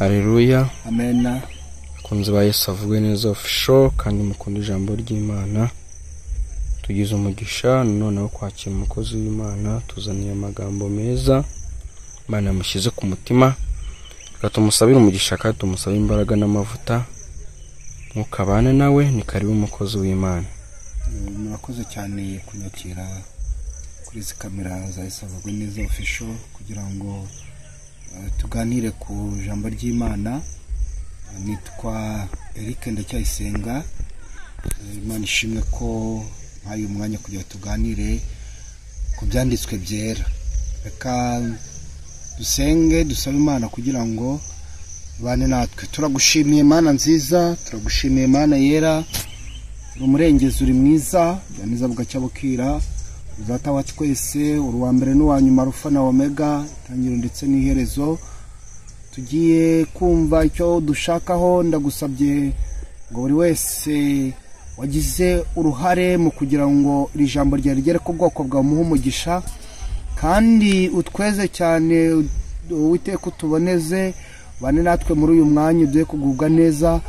Haleluya. Amen. Kunze ba Yesu avugwe neza official kandi mukunda ijambo ry'Imana. Tugize umugisha none wo kwakira umukozi w'Imana tuzaniye amagambo meza. Imana mushize ku mutima. Gatumusabira umugisha kandi tumusabira imbaraga n'amavuta. Mukabane nawe ni karibu umukozi w'Imana. Murakoze cyane kunyakira kuri izi kamera za Yesu avugwe neza official kugira ngo tuganire ku jambo ry'Imana. Nitwa Eric Ndacyayisenga. Imana ishimwe ko hayi umwanya kugira tuganire ku byanditswe byera. Reka dusenge dusabe Imana kugira ngo bane natwe. Turagushimiye Mana nziza, turagushimiye Mana yera. Umurengezi uri mwiza, byaniza bugacyabukira. Uzata wa twese uruwa mbere n'uwa nyuma Alpha na Omega, tangiro ndetse n'iherezo. Tugiye kumva icyo dushakaho. Ndagusabye ngo buri wese wagize uruhare mu kugira ngo iri jambo ryarigere ku bwoko bwa muhumugisha kandi utweze cyane Uwiteka utuboneze bane natwe muri uyu mwanya ugiye kugubwa neza.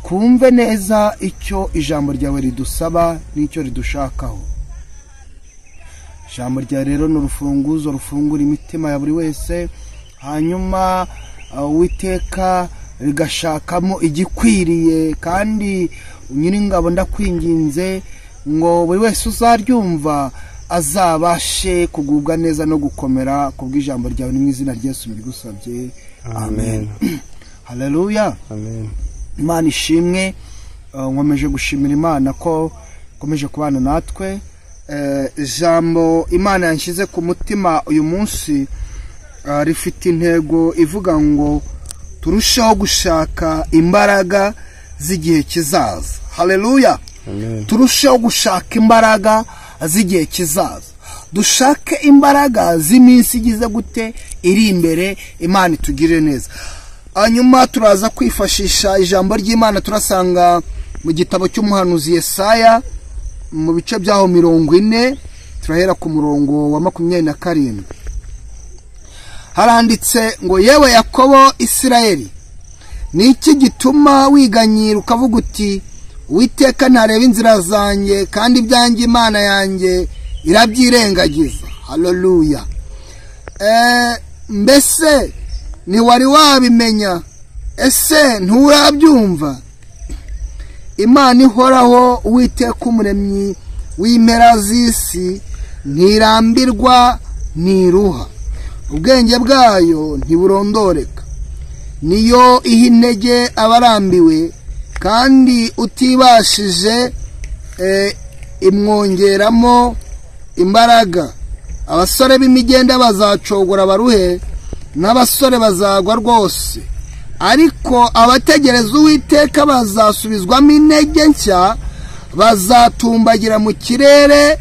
Twumve neza icyo ijambo ryawe ridusaba n'icyo ridushakaho. Ijambo rya rero n'urufunguzo rufungura imitima ya buri wese, hanyuma Uwiteka rigashakamo igikwiriye kandi Nyiringabo ndakwinginze ngo buri wese uzaryumva azabashe kugubwa neza no gukomera kubw'ijambo ryawe mu izina rya Yesu mbigusabye. Amen. Haleluya. Amen. Imana ishimwe. Nkomeje gushimira Imana ko komeje kubana natwe. Ijambo Imana yanshize ku mutima uyu munsi rifite intego ivuga ngo turushaho gushaka imbaraga z'igihe kizaza. Haleluya. Turushaho gushaka imbaraga z'igihe kizaza. Dushake imbaraga z'iminsi igize gute iri imbere. Imana itugirire neza. Hanyuma turaza kwifashisha ijambo ry'Imana turasanga mu gitabo cy'umuhanuzi Yesaya mu bice byaho 40. Turahera ku murongo wa 27. Haranditse ngo yewe Yakobo Isirayeli, niki gituma wiganyira ukavuga uti Uwiteka ntareba inzira zanjye kandi ibyanjye Imana yanjye irabyirengagiza. Haleluya. Mbese ni wari wabimenya? Ese nturabyumva? Imana ihoraho Uwiteka umuremyi w'impera z'isi ntirambirwa ntiruha, ubwenge bwayo ntiburondoreka. Niyo iha intege abarambiwe kandi utibashije imwongeramo imbaraga. Abasore b'imigenda bazacogora baruhe n'abasore bazagwa rwose, ariko abategereza Uwiteka bazasubizwamo intege nshya. Bazatumbagira mu kirere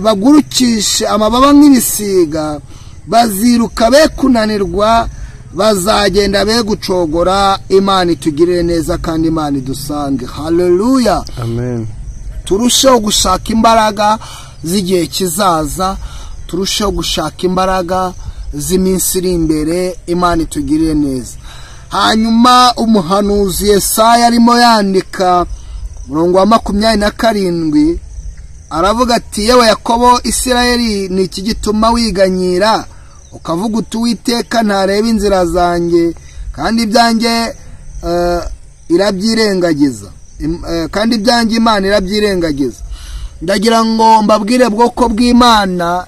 bagurukishe amababa nk'ibisiga, baziruka be kunanirwa, bazagenda be gucogora. Imana itugirire neza kandi Imana idusange. Haleluya. Amen. Turushaho gushaka imbaraga z'igihe kizaza, turushaho gushaka imbaraga z'iminsi iri imbere. Imana itugirire neza. Hanyuma umuhanuzi Yesaya arimo yandika murongo wa 27 aravuga ati yewe Yakobo Isirayeli, niki gituma wiganyira ukavuga uti Uwiteka ntareba inzira zanjye kandi ibyanjye irabyirengagiza, kandi ibyanjye Imana irabyirengagiza. Ndagira ngo mbabwire bwoko bw'Imana,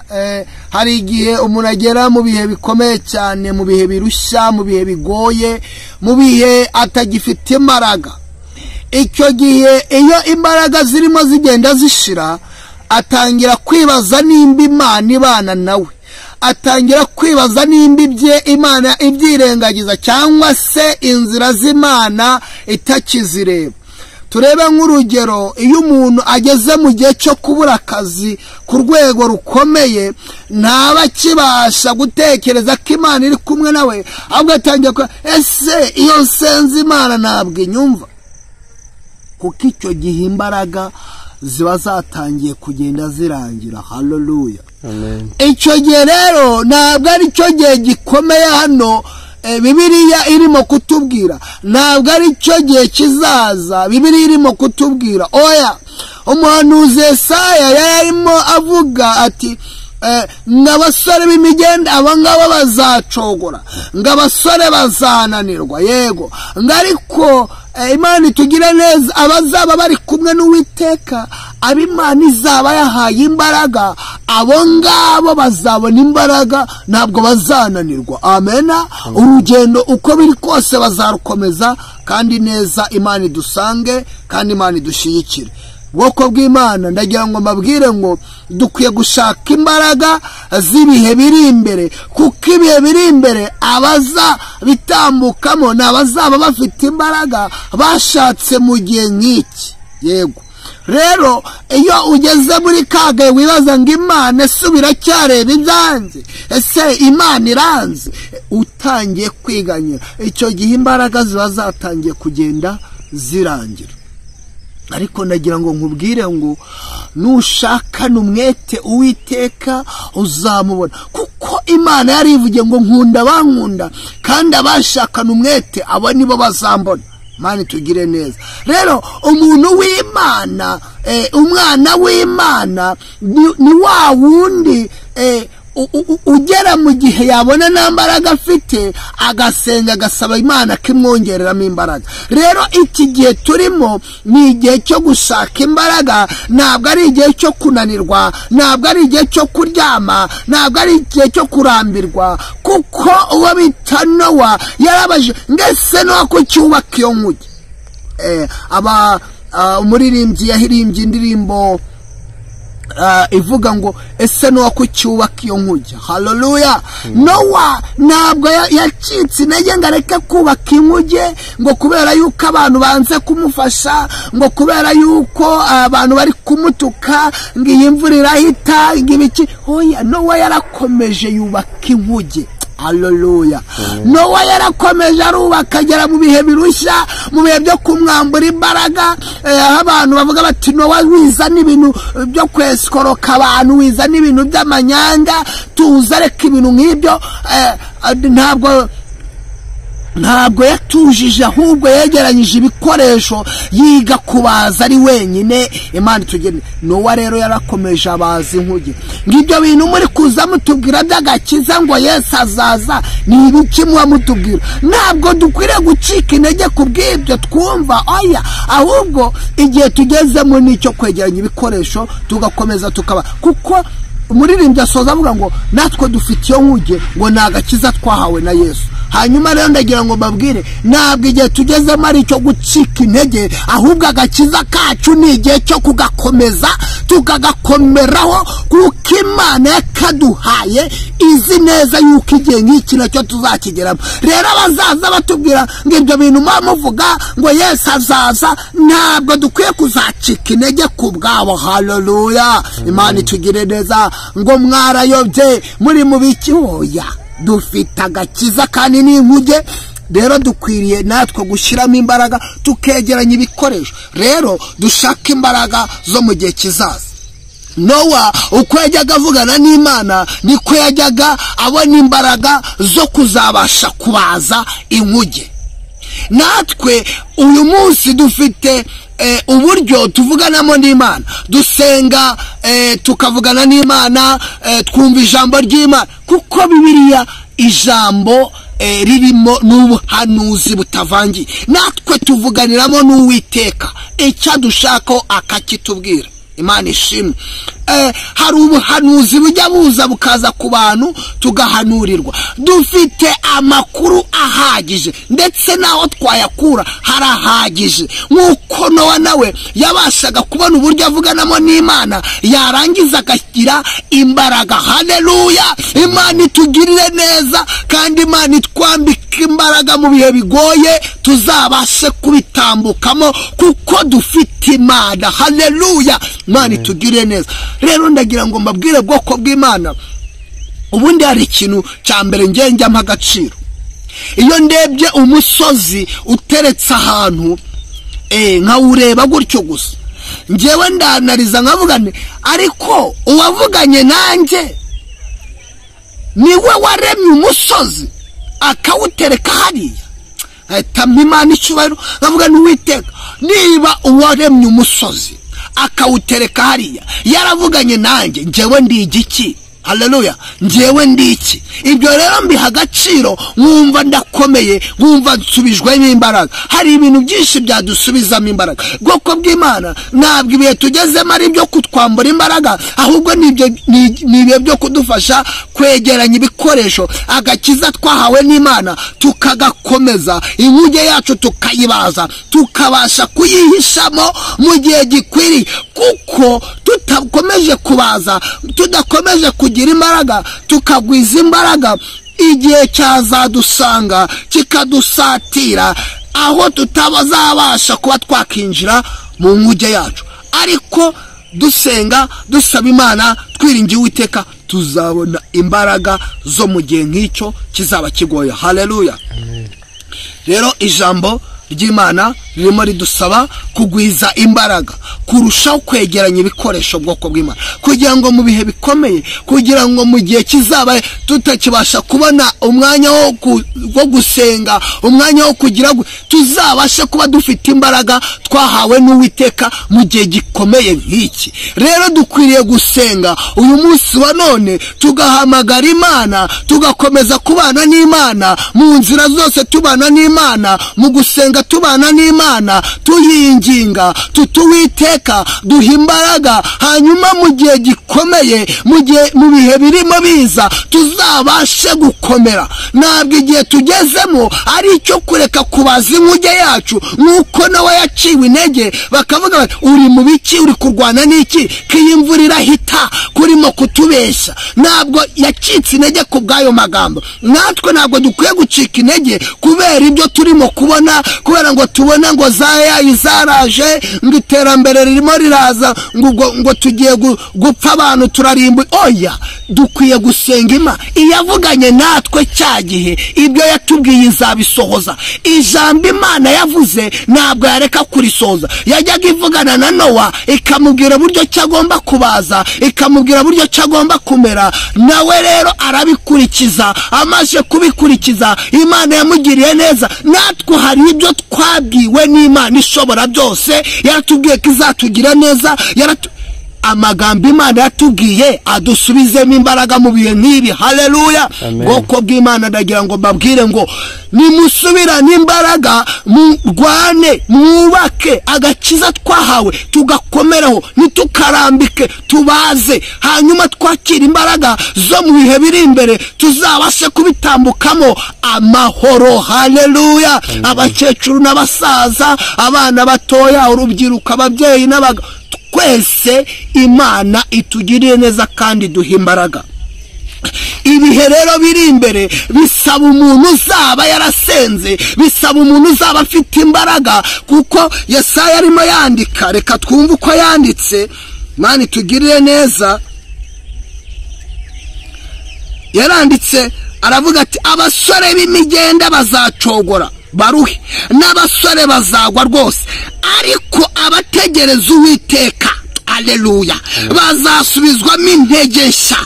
hari igihe umuntu agera mu bihe bikomeye cyane, mu bihe birushya, mu bihe bigoye, mu bihe atagifite imbaraga. Icyo gihe iyo imbaraga zirimo zigenda zishira, atangira kwibaza nimba Imana ibana nawe, atangira kwibaza nimba Imana ibyirengagiza cyangwa se inzira z'Imana itakizireba. Turebe nk'urugero, iyo umuntu ageze mu gihe cyo kubura akazi ku rwego rukomeye, ntaba kibasha gutekereza ko Imana iri kumwe nawe, ahubwo atangira ko ese iyo nsenze Imana ntabwo inyumva. Kuko icyo gihe imbaraga ziba zatangiye kugenda zirangira. Haleluya. Amen. Icyo gihe rero ntabwo ari cyo gihe gikomeye hano, Bibiliya irimo kutubwira ntabwo ari cyo gihe kizaza Bibiliya irimo kutubwira oya umuhanuzi Yesaya yarimo avuga ati ngabasore b'imigende abangaba bazacogora ngabasore bazananirwa yego ngariko Imana itugire neza abazaba bari kumwe n'Uwiteka ab'Imana izaba yahaye imbaraga abo ngabo bazabona imbaraga ntabwo bazananirwa amena urugendo uko biri kose bazarukomeza kandi neza Imana idusange kandi Imana idushiyikire bwoko bw'Imana ndagira ngo mbabwire ngo dukwiye gushaka imbaraga z'ibihe biri imbere kuko ibihe biri imbere abaza bitambukamo n'abazaba bafite imbaraga bashatse mu gihe nk'iki yego rero iyo ugeze muri kaga wibaza ngo Imana subira cyareba ibyanze ese Imana iranze utangiye kwiganyira icyo gihe imbaraga ziba zatangiye kugenda zirangira ariko nagira ngo nkubwire ngo nushakana umwete Uwiteka uzamubona kuko Imana yarivuge ngo nkunda bankunda kandi abashakana umwete abo nibo bazambona Imana tugire neza rero umuntu w'Imana umwana w'Imana ni wa wundi ugera mu gihe yabona nambaraga afite agasenga agasaba Imana kimwongereramo imbaraga rero iki gihe turimo ni igihe cyo gushaka imbaraga ntabwo ari igihe cyo kunanirwa ntabwo ari igihe cyo kuryama ntabwo ari igihe cyo kurambirwa kuko uwo bita Nowa yarabaje ngese Nowa ko cyubaka iyo nkuge umuririmbyi yahirimbye indirimbo ivuga ngo ese Nowa ko cyubaka iyo nkuge haleluya Nowa ntabwo yacitse intege ngo areke kubaka inkuge ngo kubera yuko abantu banze kumufasha ngo kubera yuko abantu bari kumutuka ngo iyi mvura irahita ngo ibiki oya Nowa yarakomeje yubaka inkuge haleluya Nowa yarakomeje arubaka agera mu bihe birushya mu bihe byo kumwambura imbaraga abantu bavuga bati Nowa wiza n'ibintu byo kwesikoroka abantu wiza n'ibintu by'amanyanga tuzareka ibintu nk'ibyo ntabwo yatujije ahubwo yegeranyije ibikoresho yiga kubaza ari wenyine Imana tugene Nowa rero yarakomeje abaza inkuge ngibyo bintu muri kuza mutubwira by'agakiza ngo Yesu azaza ni ibiki muba mutubwira ntabwo dukwiriye gucika intege kubw'ibyo twumva oya ahubwo igihe tugezemo nicyo kwegeranya ibikoresho tugakomeza tukaba kuko umuririmbyi asoza avuga ngo natwe dufite iyo nkuge ngo nagakiza twahawe na Yesu hanyuma rero ndagira ngo mbabwire ntabwo igihe tugezemo ari cyo gucika intege ahubwo agakiza kacu ni igihe cyo kugakomeza tukagakomeraho kuko Imana yakaduhaye izi neza yuko igihe nk'iki nacyo tuzakigeramo rero abazaza batubwira ngo ibyo bintu muvuga ngo Yesu azaza ntabwo dukwiye kuzacika intege ku bwabo haleluya Imana itugire neza ngo mwarayobye muri mu biki oya dufite agakiza kandi n'inkuge rero dukwiriye natwe gushyiramo imbaraga tukegeranya ibikoresho rero dushaka imbaraga zo mu gihe kizaza Nowa uko yajyaga avugana n'Imana niko yajyaga abona imbaraga zo kuzabasha kubaza inkuge natwe uyu munsi dufite uburyo tuvuganamo n'Imana dusenga tukavugana n'Imana twumva ijambo ry'Imana kuko Bibiliya ijambo ririmo n'ubuhanuzi butavangiye natwe tuvuganiramo n'Uwiteka icyo dushaka akakitubwira Imana ishimwe hari ubuhanuzi bujya buza bukaza ku bantu tugahanurirwa dufite amakuru ahagije ndetse naho twayakura harahagije nk'uko Nowa nawe yabashaga kubona uburyo avuganamo n'Imana yarangiza akagira imbaraga haleluya Imana itugirire neza kandi Imana itwambika imbaraga mu bihe bigoye tuzabashe kubitambukamo kuko dufite Imana haleluya Imana itugirire neza rero ndagira ngo mbabwire bwoko bw'Imana ubundi hari ikintu cya mbere njya mpa agaciro iyo ndebye umusozi uteretse ahantu nkawureba gutyo gusa njyewe ndanariza nkavugane ariko uwavuganye nanjye niwe waremye umusozi akawutereka hariya, ahitamo Imana icyubahiro, avuga n'Uwiteka niba uwaremye umusozi akawutereka hariya yaravuganye nanjye, njyewe ndi igiki? Haleluya, njyewe ndi iki? Ibyo rero mbiha agaciro, nkumva ndakomeye, nkumva nsubijwemo imbaraga. Hari ibintu byinshi byadusubizamo imbaraga. Bwoko bw'Imana, ntabwo ibihe tugezemo ari byo kutwambura imbaraga, ahubwo ni byo kudufasha kwegeranya ibikoresho agakiza twahawe n'Imana, tukagakomeza inkuge yacu tukayibaza, tukabasha kuyihishamo mu gihe gikwiriye. Kuko tutakomeje kubaza, tudakomeje kugira imbaraga, tukagwiza imbaraga, igihe cyazadusanga kikadusatira, aho tutabazabasha kuba twakinjira mu nkuge yacu. Ariko dusenga, dusaba Imana, twiringiye Uwiteka, tuzabona imbaraga zo mu gihe nk'icyo kizaba kigoye. Haleluya. Rero ijambo ry'Imana ririmo ridusaba kugwiza imbaraga, kurushaho kwegeranya ibikoresho bwoko bw'Imana, kugira ngo mu bihe bikomeye, kugira ngo mu gihe kizaba tutakibasha kubona umwanya wo gusenga, umwanya wo kugira tuzabashe kuba dufite imbaraga twahawe n'Uwiteka mu gihe gikomeye nk'iki. Rero dukwiriye gusenga uyu munsi wa none, tugahamagara Imana, tugakomeza kubana n'Imana mu nzira zose, tubana n'Imana mu gusenga, tubana n'Imana tuyinginga, Uwiteka duha imbaraga, hanyuma mu gihe gikomeye, mu bihe birimo biza, tuzabashe gukomera. Ntabwo igihe tugezemo ari icyo kureka kubaza inkuge yacu, nk'uko nawe yaciwe intege, bakavuga bati uri mu biki, uri kurwana n'iki, k'iyi mvura irahita, kurimo kutubeshya. Ntabwo yacitse intege ku bw'ayo magambo. Natwe ntabwo dukwiye gucika intege kubera ibyo turimo kubona, kubera ngo tubona ngo zaraje, ngo iterambere ririmo riraza, ngo tugiye gupfa, abantu turarimbuye. Oya, dukwiye gusenga Imana. Iyavuganye natwe cya gihe, ibyo yatubwiye izabisohoza. Ijambo Imana yavuze ntabwo yareka kurisohoza. Yajyaga ivugana na Nowa, ikamubwira buryo cyagomba kubaza, ikamubwira buryo cyagomba kumera. Nawe rero arabikurikiza. Amaze kubikurikiza, Imana yamugiriye neza. Natwe hari ibyo twabwiwe n'Imana ishobora byose, yaratubwiye ko izatugira neza. Amagambo Imana yatubwiye adusubizemo imbaraga mu bihe nk'ibi. Haleluya. Bwoko bw'Imana, ndagira ngo mbabwire ngo nimusubirane imbaraga, murwane, mwubake agakiza twahawe, tugakomeraho, ntitukarambike, tubaze, hanyuma twakira imbaraga zo mu bihe biri imbere, tuzabashe kubitambukamo amahoro. Haleluya. Abakecuru n'abasaza, abana batoya, urubyiruko, ababyeyi n'abagabo, twese Imana itugiriye neza kandi duha imbaraga. Ibihe rero biri imbere bisaba umuntu uzaba yarasenze, bisaba umuntu uzaba afite imbaraga, kuko Yesaya arimo yandika. Reka twumve uko yanditse. Imana itugirire neza. Yaranditse aravuga ati abasore b'imigenda bazacogora baruhe, n'abasore bazagwa rwose, ariko abategereza Uwiteka, aleluya, bazasubizwamo intege nshya,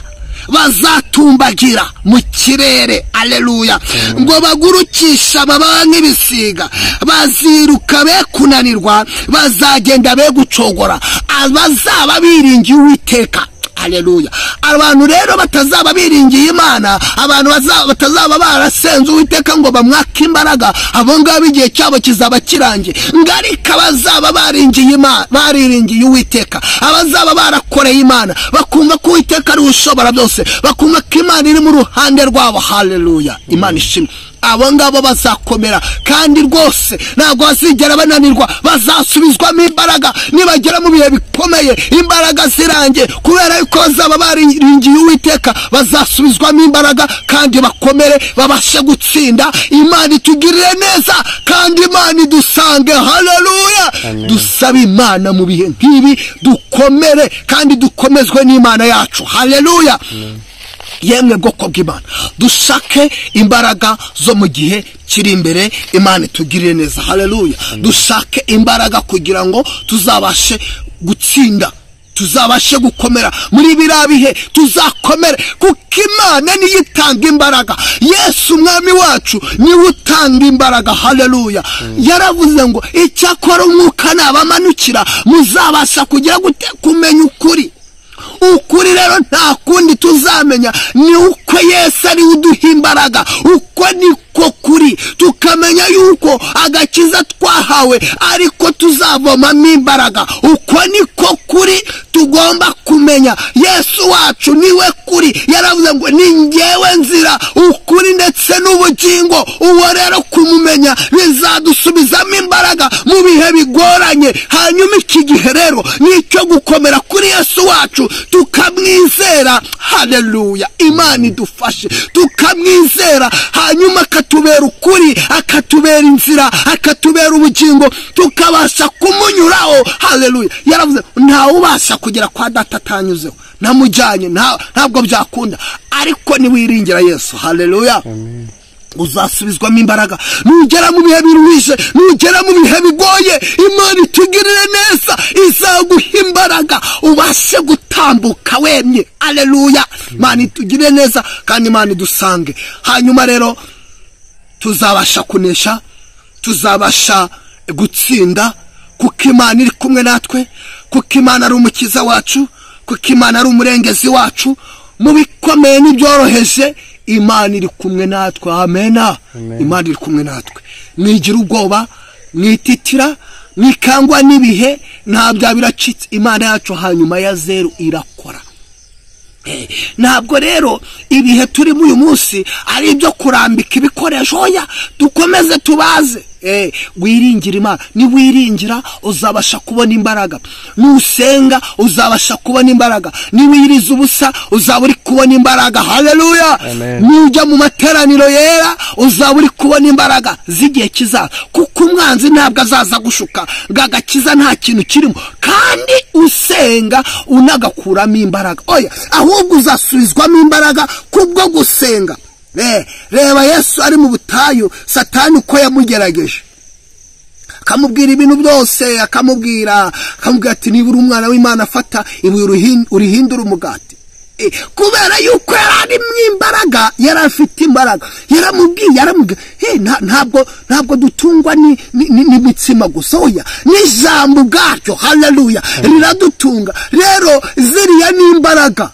bazatumbagira mu kirere. Aleluya. Ngo bagurukisha amababa nk'ibisiga, baziruka be kunanirwa, bazagenda be gucogora, abazaba biringiye Uwiteka. Haleluya. Abantu rero batazaba biringiye Imana, abantu batazaba barasenze Uwiteka ngo bamwake imbaraga, abo ngabo igihe cyabo kizaba kirangiye. Ngarika bazaba baringiye Imana, bariringiye Uwiteka, abazaba barakoreye Imana, bakumva ko Uwiteka ari ushobora byose, bakumva ko Imana iri mu ruhande rwabo. Haleluya. Imana ishimwe. Abo ngabo bazakomera kandi rwose ntabwo bazigera bananirwa, bazasubizwamo imbaraga nibagera mu bihe bikomeye, imbaraga zirangiye, kubera yuko bazaba bariringiye Uwiteka. Bazasubizwamo imbaraga kandi bakomere, babashe gutsinda. Imana itugirire neza kandi Imana idusange. Haleluya. Dusaba Imana mu bihe nk'ibi dukomere kandi dukomezwe n'Imana yacu. Haleluya. Yemwe bwoko bw'Imana, dushake imbaraga zo mu gihe kiri imbere. Imana itugirire neza. Haleluya. Dushake imbaraga kugira ngo tuzabashe gutsinda tuzabashe gukomera muri biriya bihe, tuzakomere kuko Imana niyo itanga imbaraga. Yesu umwami wacu niwe utanga imbaraga. Haleluya. Yaravuze ngo icyakora umwuka nabamanukira muzabasha kugira gute kumenya ukuri. Ukuri rero nta kundi tuzamenya ni uko Yesu ari uduha imbaraga. Uko niko kuri, tukamenya yuko agakiza twahawe ariko tuzavomamo imbaraga. Uko niko kuri tugomba kumenya. Yesu wacu niwe kuri. Yaravuze ngo ni njyewe nzira, ukuri ndetse n'ubugingo. Uwo rero kumumenya bizadusubizamo imbaraga mu bihe bigoranye. Hanyuma iki gihe rero nicyo gukomera kuri Yesu wacu, tukamwizera. Haleluya. Imana idufashe tukamwizera, hanyuma akatubera ukuri, akatubera inzira, akatubera ubugingo, tukabasha kumunyuraho. Haleluya. Yaravuze ntawe ubasha kugera kwa data atanyuzeho, namujyanye, ntabwo byakunda. Ariko niwiringira Yesu, haleluya, uzasubizwamo imbaraga. Nugera mu bihe biruhije, nugera mu bihe bigoye, Imana itugirire neza, izaguha imbaraga ubashe gutambuka wemye. Haleluya. Imana itugirire neza kandi Imana idusange. Hanyuma rero tuzabasha kunesha, tuzabasha gutsinda kuko Imana iri kumwe natwe, kuko Imana ari umukiza wacu, kuko Imana ari umurengezi wacu. Mu bikomeye n'ibyoroheje Imana iri kumwe natwe. Amena. Imana iri kumwe natwe. Mwigira ubwoba, mwititira, mwikangwa n'ibihe, ntabyo biracitse. Imana yacu hanyuma ya zeru irakora. Ntabwo rero ibihe turimo uyu munsi ari ibyo kurambika ibikoresho. Oya, dukomeze tubaze. Wiringira Imana. Ni wiringira uzabasha kubona imbaraga. Nusenga uzabasha kubona imbaraga. Ni wiriza ubusa uzaba uri kubona imbaraga. Haleluya. Nujya mu materaniro yera uzaba uri kubona imbaraga z'igihe kizaza, kuko umwanzi ntabwo azaza gushuka ngagakiza nta kintu kirimo, kandi usenga unagakuramo imbaraga. Oya, ahubwo uzasubizwamo imbaraga kubwo gusenga. Reba Yesu ari mu butayu, Satani uko yamugerageje, akamubwira ibintu byose, akamubwira ati niba uri umwana w'Imana afata ibuye urihindura umugati. Kubera yuko yari mu imbaraga, yari afite imbaraga. Yaramubwiye ntabwo dutungwa n'imitsima gusa. Oya, n'ijambo ubwaryo, haleluya, riradutunga. Rero ziriya ni imbaraga,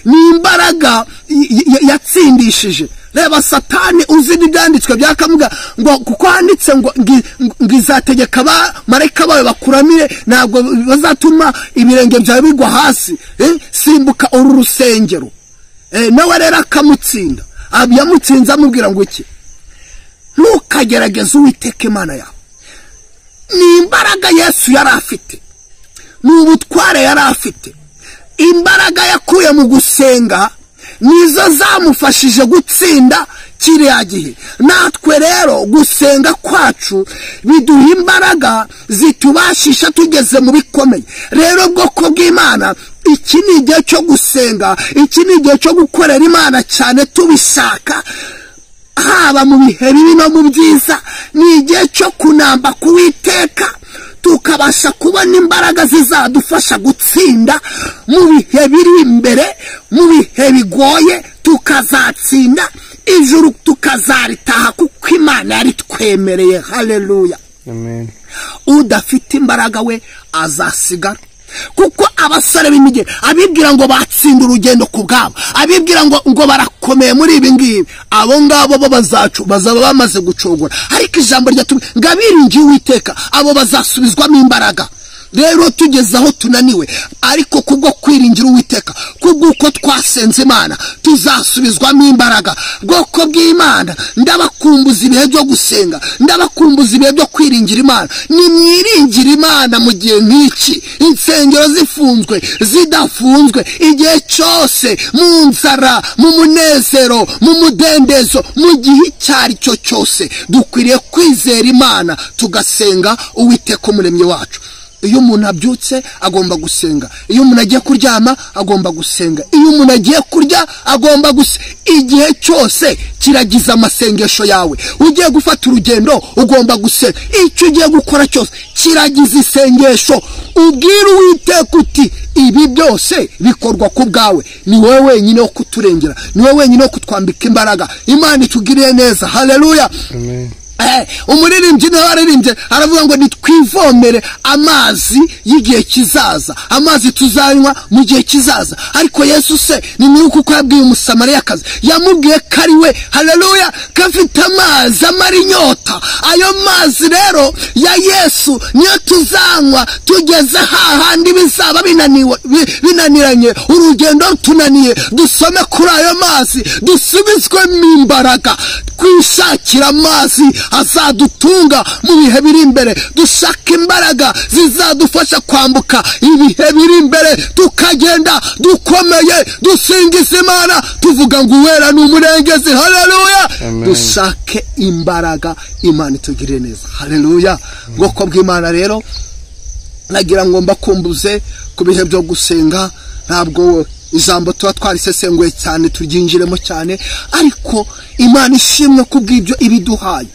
ni imbaraga yatsindishije. Reba Satani uzi n'ibyanditswe byakamuga ngo kuko handitse ngo ngizategeka abamarayika bawe bakuramire, ntabwo bazatuma ibirenge byawe bigwa hasi. Simbuka uru rusengero. Nawe rero akamutsinda. Yamutsinze amubwira ngo iki? Ntukagerageze Uwiteka Imana yawe. Ni imbaraga Yesu yari afite, ni ubutware yari afite. Imbaraga yakuye mu gusenga nizo zamufashije gutsinda kiriya gihe. Natwe rero gusenga kwacu biduha imbaraga zitubashisha tugeze mu bikomeye. Rero bwoko bw'Imana, iki ni igihe cyo gusenga, iki ni igihe cyo gukorera Imana cyane tubishaka, haba mu bihe bibi no mu byiza. Ni igihe cyo kunamba ku Uwiteka, tukabasha kubona imbaraga zizadufasha gutsinda mu bihe biri imbere. Mu bihe bigoye tukazatsinda, ijuru tukazaritaha kuko Imana yari twemereye. Haleluya. Amen. Udafite imbaraga we azasigara, kuko abasore b'imigeri abibwira ngo batsinda urugendo ku bwabo, abibwira ngo barakomeye muri ibi ngibi, abo ngabo bo bazaba bamaze gucogora. Ariko ijambo ryatubwiye ngo abiringiye Uwiteka abo bazasubizwamo imbaraga. Rero tugeze aho tunaniwe, ariko kubwo kwiringira Uwiteka, kubw'uko twasenze Imana, tuzasubizwamo imbaraga. Bwoko bw'Imana, ndabakumbuza ibihe byo gusenga, ndabakumbuza ibihe byo kwiringira Imana. Nimwiringira Imana mu gihe nk'iki, insengero zifunzwe, zidafunzwe, igihe cyose, mu nzara, mu munezero, mu mudendezo, mu gihe icyo ari cyo cyose, dukwiriye kwizera Imana tugasenga Uwiteka umuremyi wacu. iyo umuntu abyutse agomba gusenga, iyo umuntu agiye kuryama agomba gusenga, iyo umuntu agiye kurya agomba gusenga. Igihe cyose kiragiza amasengesho yawe. Ugiye gufata urugendo ugomba gusenga, icyo ugiye gukora cyose kiragiza isengesho. Ubwira Uwiteka uti ibi byose bikorwa ku bwawe, ni wowe wenyine wo kuturengera, ni wowe wenyine wo kutwambika imbaraga. Imana itugiriye neza. Haleluya, amen. Umuririmbyi nawe aririmbye aravuga ngo nitwivomere amazi y'igihe kizaza, amazi tuzanywa mu gihe kizaza. Ariko Yesu se ni nuko uko yabwiye umusamariyakazi, yamubwiye ko ari we, haleluya, kafite amazi amara inyota. Ayo mazi rero ya Yesu niyo tuzanywa tugeze hahandi bizaba binaniranye, urugendo tunaniye. Dusome kuri ayo mazi, dusubizwemo imbaraga, kwishakira amazi azadutunga mu bihe biri imbere. Dushaka imbaraga zizadufasha kwambuka ibihe biri imbere, tukagenda dukomeye, dusingiza Imana, tuvuga ngo uwera n'umurengezi. Haleluya, dushake imbaraga. Imana itugirire neza. Haleluya. Bwoko bw'Imana rero, nagira ngo mbakumbuze ku bihe byo gusenga. Ntabwo ijambo tuba twarisesenguye cyane turyinjiremo cyane, ariko Imana ishimwe kubw'ibyo ibiduhaye.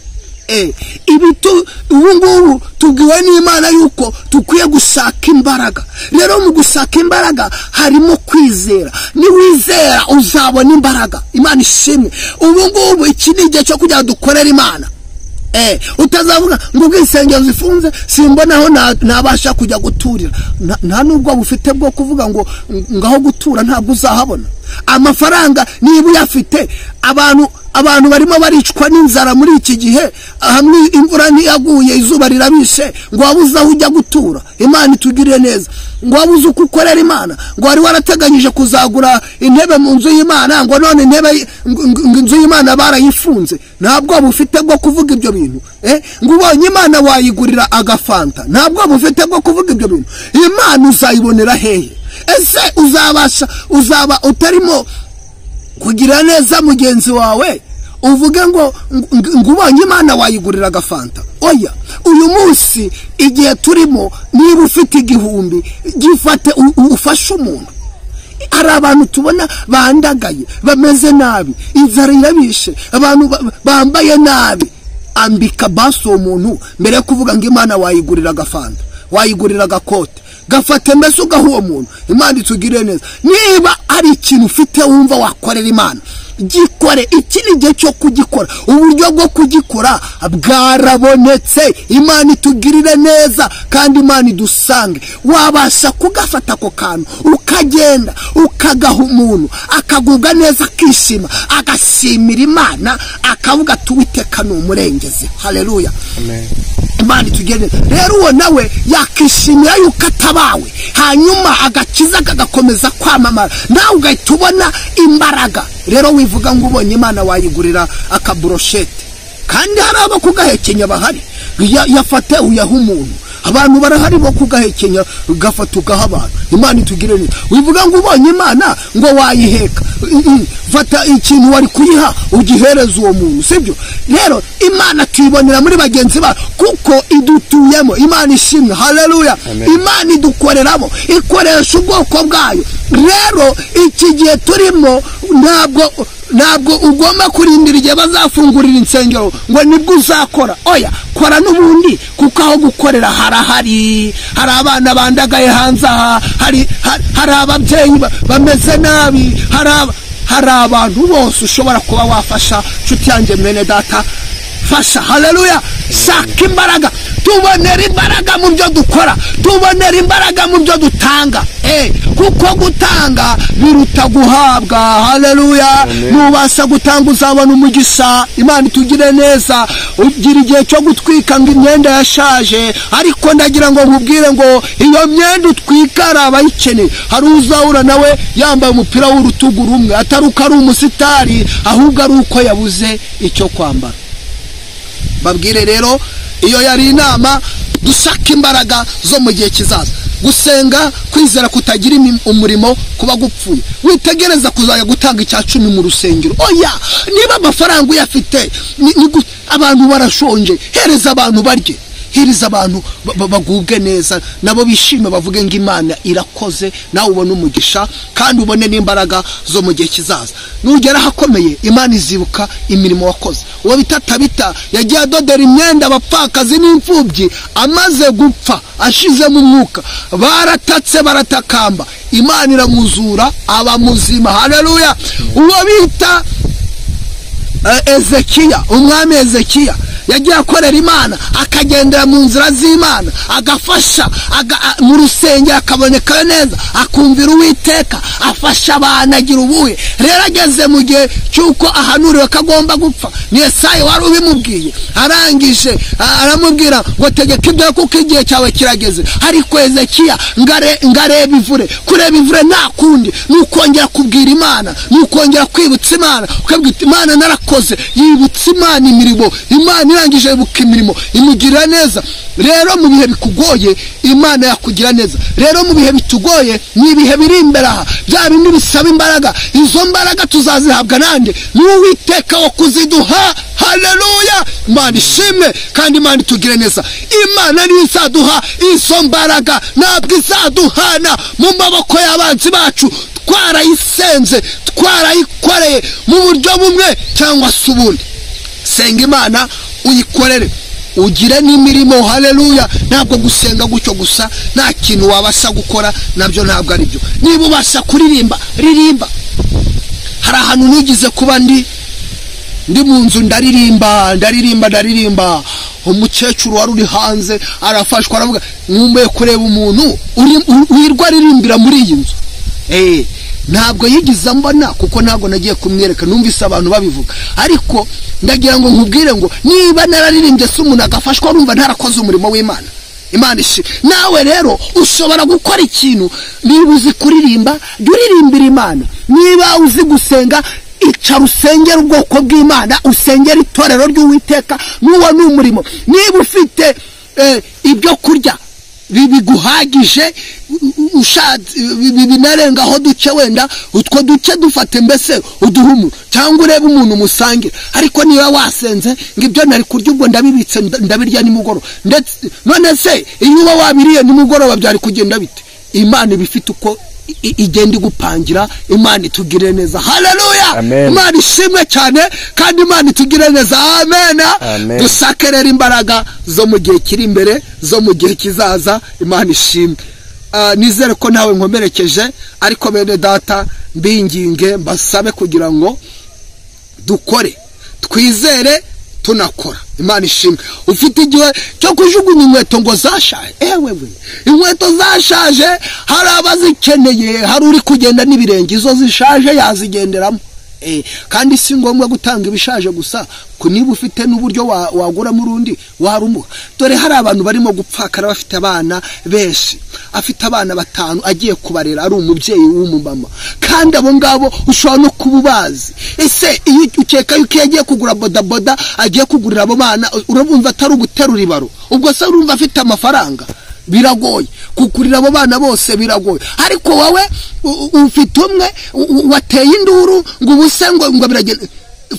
Ubu tubwiwe n'Imana yuko tukwiye gushaka imbaraga. Rero mu gushaka imbaraga harimo kwizera. Niwizera uzabona imbaraga. Imana ishimwe. Ubu iki ni igihe cyo kujya dukorera Imana. Utazavuga ngo ubwisengero zifunze simbonaho nabasha kujya guturira. Nta nubwo bufite bwo kuvuga ngo ngaho gutura ntabwo uzahabona. Amafaranga niba uyafite, abantu barimo baricwa n'inzara muri iki gihe, hamwe imvura ntiyaguye, izuba rirabishe, ngo wabuze aho ujya gutura. Imana itugirire neza. Ngo wabuze uko ukorera Imana, ngo wari warateganyije kuzagura intebe mu nzu y'Imana, ngo none intebe inzu y'Imana barayifunze. Ntabwo bufite bwo kuvuga ibyo bintu. Ngo ubonye Imana wayigurira agafanta. Ntabwo bufite bwo kuvuga ibyo bintu. Imana uzayibonera hehe? Ese uzaba utarimo kugira neza mugenzi wawe uvuge ngo ubonye Imana wayigurira agafanta? Oya, uyu munsi igihe turimo, niba ufite 1000 gifate ufashe umuntu. Hari abantu tubona bandagaye, bameze nabi, inzara irabishe, abantu bambaye nabi. Ambika baso umuntu mbere yo kuvuga ngo Imana wayigurira agafanta, wayigurira agakote. Gafate mbese ugaha uwo muntu. Imana itugirire neza. Niba ari ikintu ufite wumva wakorera Imana, gikore. Iki ni igihe cyo kugikora. Uburyo bwo kugikora bwarabonetse. Imana itugirire neza kandi Imana idusange. Wabasha kugafata ako kantu ukagenda ukagaha umuntu, akagubwa neza, akishima, agashimira Imana, akavuga ati Uwiteka ni umurengezi. Haleluya, amen. Imana itugirire. Rero uwo nawe yakishimira yuko atabawe, hanyuma agakiza kagakomeza kwamamara, nawe ugahita ubona imbaraga. Rero wivuga ngo ubonye Imana wayigurira akaburoshete, kandi hari abo kugahekenya bahari. Yafate uyaha umuntu. Abantu barahari bo kugahekenya, ugafata ugaha abantu. Imana itugirire neza. Wivuga ngo ubonye Imana ngo wayiheka. Fata ikintu wari kuyiha ugihereza uwo muntu, sibyo? Rero Imana tuyibonera muri bagenzi ba, kuko idutuyemo. Imana ishimwe. Haleluya. Imana idukoreramo, ikoresha ubwoko bwayo. Rero iki gihe turimo, ntabwo ugomba kurindira igihe bazafungurira insengero ngo nibwo uzakora. Oya, kora n'ubundi, kuko aho gukorera harahari. Hari abana bandagaye hanze aha, hari ababyeyi bameze nabi, hari abantu bose ushobora kuba wafasha. Nshuti yanjye, mwene data, fasha. Haleluya. Shaka imbaraga. Tubonera imbaraga mu byo dukora, tubonera imbaraga mu byo dutanga. Kuko gutanga biruta guhabwa. Haleluya. Nubasha gutanga uzabona umugisha. Imana itugire neza. Ugira igihe cyo gutwika ngo imyenda yashaje, ariko ndagira ngo nkubwire ngo iyo myenda utwika ari abayikeneye. Hari uzahura nawe yambaye umupira w'urutugu rumwe, atari uko ari umusitari, ahubwo ari uko yabuze icyo kwambara. Babwire rero, iyo yari inama. Dushaka imbaraga zo mu gihe kizaza. Gusenga, kwizera kutagira umurimo kuba gupfuye. Witegereza kuzajya gutanga icya 10 mu rusengero. Oya, niba amafaranga uyafite, abantu barashonje, hereza abantu barye. hiriza abantu bagubwe neza nabo bishime bavuge ngo Imana irakoze nawe ubone umugisha kandi ubone n'imbaraga zo mu gihe kizaza nugera hakomeye Imana izibuka imirimo wakoze uwo bitatabita yagiye adodera imyenda abapfakazi n'imfubyi amaze gupfa ashize mu mwuka baratatse baratakamba Imana iramuzura aba muzima haleluya uwo bita Ezekiya umwami Ezekiya yagiye akorera Imana akagendera mu nzira z'Imana agafasha mu rusengero akaboneka neza akumvira Uwiteka afasha abana agira ubuye rero ageze mu gihe cyuko ahanuriwe kagomba gupfa ni Yesaya wari ubimubwiye arangije aramubwira ngo tegeka ibyo kuko igihe cyawe kirageze ariko Ezekiya ngareba ivure kureba ivure nta kundi nukongera kubwira Imana nukongera kwibutsa Imana ukabwita Imana narakoze yibutsa Imana imirimo Imana irangije ibuka imirimo imugirira neza rero mu bihe bikugoye Imana yakugira neza rero mu bihe bitugoye ni ibihe biri imbere aha bya bindi bisaba imbaraga izo mbaraga tuzazihabwa nande n'Uwiteka wo kuziduha haleluya Imana ishimwe kandi Imana itugire neza Imana niyo izaduha izo mbaraga ntabwo izaduhana mu maboko y'abanzi bacu twarayisenze twarayikoreye mu buryo bumwe cyangwa se ubundi senga Imana uyikorere ugire n'imirimo haleluya ntabwo gusenga gucyo gusa nta kintu wabasha gukora nabyo ntabwo ari byo niba ubasha kuririmba ririmba hari ahantu nigize kuba ndi mu nzu ndaririmba umukecuru wari uri hanze arafashwa aravuga nkumbuye kureba umuntu wirwa aririmbira muri iyi nzu ntabwo yigiza mbona kuko ntabwo nagiye kumwereka numvise abantu babivuga ariko ndagira ngo nkubwire ngo niba nararirimbye se umuntu agafashwa urumva ntarakoze umurimo w'Imana Imana ishi nawe rero ushobora gukora ikintu niba uzi kuririmba duririmbira Imana niba uzi gusenga icara usengera ubwoko bw'Imana usengera itorero ry'Uwiteka nuwo n'umurimo niba ufite ibyo kurya biguhagije binarenga aho duce wenda utwo duce dufate mbese uduhumu cyangwa urebe umuntu musange ariko niba wasenze ngo ibyo nari kurya ubwo ndabibitse ndabirya nimugoro ndetse none se iyo uba wabiriye nimugoroba byari kugenda bite Imana ibifite uko igenda igupangira Imana itugire neza haleluya Imana ishimwe cyane kandi Imana itugire neza amen dusakerera imbaraga zo mu gihe kiri imbere zo mu gihe kizaza Imana ishimwe nizere ko nawe nkomerekeje ariko bene data mbinginge mbasabe kugira ngo dukore twizere tunakora Imana ishimwe ufite igihe cyo kujugunya inkweto ngo zashaje inkweto zashaje hari abazikeneye hari uri kugenda n'ibirenge izo zishaje yazigenderamo kandi si ngombwa gutanga ibishaje gusa ko niba ufite n'uburyo wagura mu rundi warumuha dore hari abantu barimo gupfakara bafite abana benshi afite abana 5 agiye kubarera ari umubyeyi w'umumama kandi abo ngabo ushobora no kububazi ese iyo ukeka yuko yagiye kugura bodaboda agiye kugurira abo bana urumva atari uguterura ibaro ubwo se urumva afite amafaranga biragoye kukurira abo bana bose biragoye ariko wowe ufite umwe wateye induru ngo ubuse ngo biragenda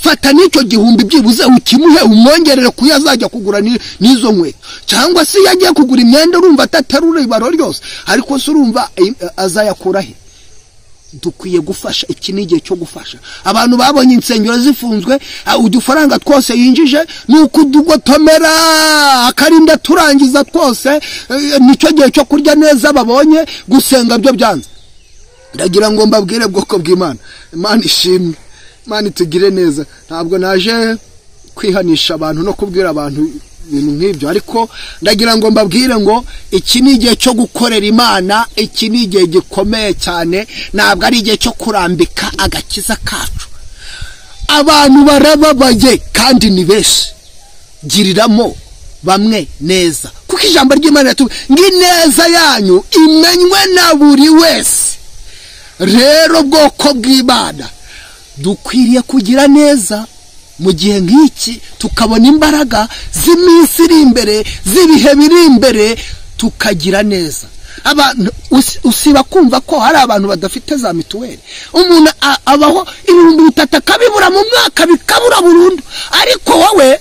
fata n'icyo gihumbi byibuze ukimuhe umwongerere kuyazajya kugura n'izo nkweto cyangwa se yagiye kugura imyenda urumva ataterura ibaro ryose ariko se urumva azayakura he dukwiye gufasha iki n'igihe cyo gufasha abantu babonye insengero zifunzwe udufaranga twose yinjije nuko dugotomera akarinda turangiza twose nicyo gihe cyo kurya neza babonye gusenga byo byanze ndagira ngo mbabwire bwoko bw'Imana Imana ishimwe Imana itugire neza ntabwo naje kwihanisha abantu no kubwira abantu ibintu nk'ibyo ariko ndagira ngo mbabwire ngo iki ni igihe cyo gukorera Imana iki ni igihe gikomeye cyane ntabwo ari igihe cyo kurambika agakiza kacu abantu barababaye kandi ni benshi giriramo bamwe neza kuko ijambo ry'Imana ngo ineza yanyu imenywe na buri wese rero bwoko bw'Imana dukwiriye kugira neza mu gihe nk'iki tukabona imbaraga z'iminsi iri imbere z'ibihe biri imbere tukagira neza abantu usiba kumva ko hari abantu badafite za mituweli umuntu abaho 3,000 akabibura mu mwaka bikabura burundu ariko wowe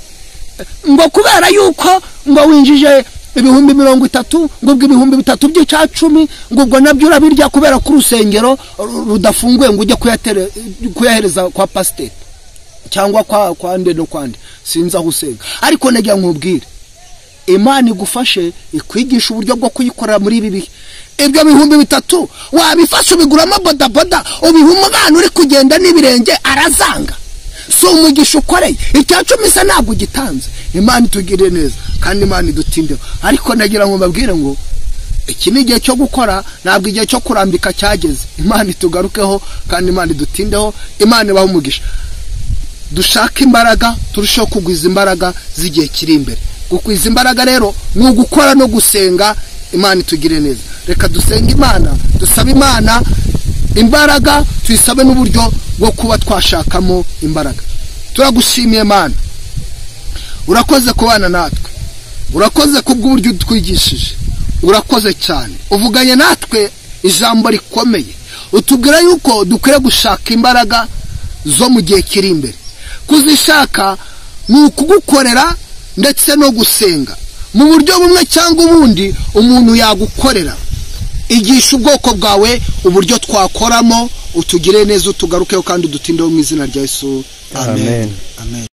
ngo kubera yuko ngo winjije ibihumbi 30 ngo ibihumbi 3 by'icacumi ngo ubwo nabyo urabirya kubera ku rusengero rudafunguye ngo ujye kuyahereza kwa pasteur cyangwa kwa nde no kwande sinza husenga. Ariko nagira nkubwire Imana igufashe ikwigisha uburyo bwo kuyikorera muri ibi bihe. Ibyo bihumbi 3 wabifasha ubiguramo bodaboda ubihuma umwana uri kugenda n'ibirenge arazanga. So umugisha ukoreye icyacumi se ntabwo gitanze. Imana itugire neza kandi Imana idutindeho. Ariko nagira ngo mbabwire ngo iki ni igihe cyo gukora, ntabwo igihe cyo kurambika cyageze. Imana itugarukeho kandi Imana idutindeho. Imana ibaho umugisha. Dushaka imbaraga turushaho kugwiza imbaraga z'igihe kiri imbere. Gukwiza imbaraga rero ni gukora no gusenga. Imana itugire neza. Reka dusenga Imana, dusaba Imana imbaraga, tuyisabe n'uburyo bwo kuba twashakamo imbaraga. Turagushimiye Imana, urakoze kubana natwe, urakoze kubw'uburyo twigishije, urakoze cyane. Uvuganye natwe ijambo rikomeye, utubwira yuko dukwiriye gushaka imbaraga zo mu gihe kiri imbere. Kuzishaka ni ukugukorera ndetse no gusenga mu buryo bumwe cyangwa ubundi. Umuntu yagukorera, igisha ubwoko bwawe uburyo twakoramo, utugire neza, utugarukeho kandi udutindeho mu izina rya Yesu. Amen.